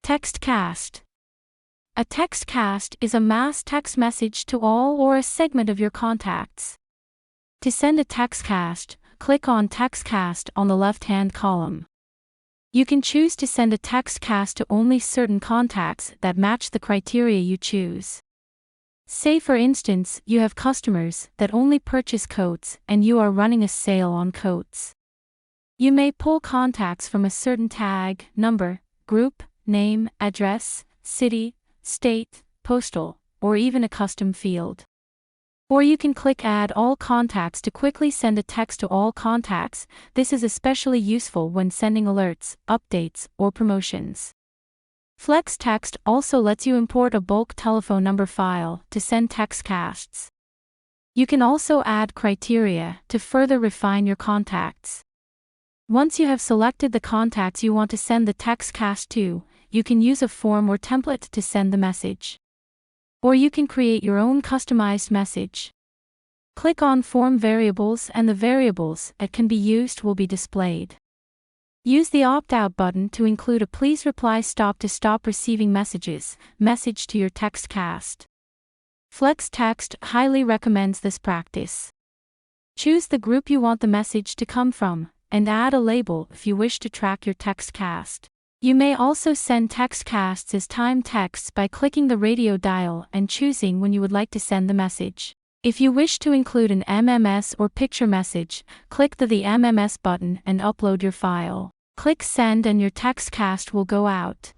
Textcast. A textcast is a mass text message to all or a segment of your contacts. To send a textcast, click on Textcast on the left-hand column. You can choose to send a textcast to only certain contacts that match the criteria you choose. Say for instance, you have customers that only purchase coats and you are running a sale on coats. You may pull contacts from a certain tag, number, group, name, address, city, state, postal, or even a custom field. Or you can click Add All Contacts to quickly send a text to all contacts. This is especially useful when sending alerts, updates, or promotions. FlexText also lets you import a bulk telephone number file to send textcasts. You can also add criteria to further refine your contacts. Once you have selected the contacts you want to send the textcast to, you can use a form or template to send the message. Or you can create your own customized message. Click on Form Variables and the variables that can be used will be displayed. Use the Opt-out button to include a Please Reply Stop to stop receiving messages message to your textcast. FlexText highly recommends this practice. Choose the group you want the message to come from, and add a label if you wish to track your textcast. You may also send textcasts as timed texts by clicking the radio dial and choosing when you would like to send the message. If you wish to include an MMS or picture message, click the MMS button and upload your file. Click Send and your textcast will go out.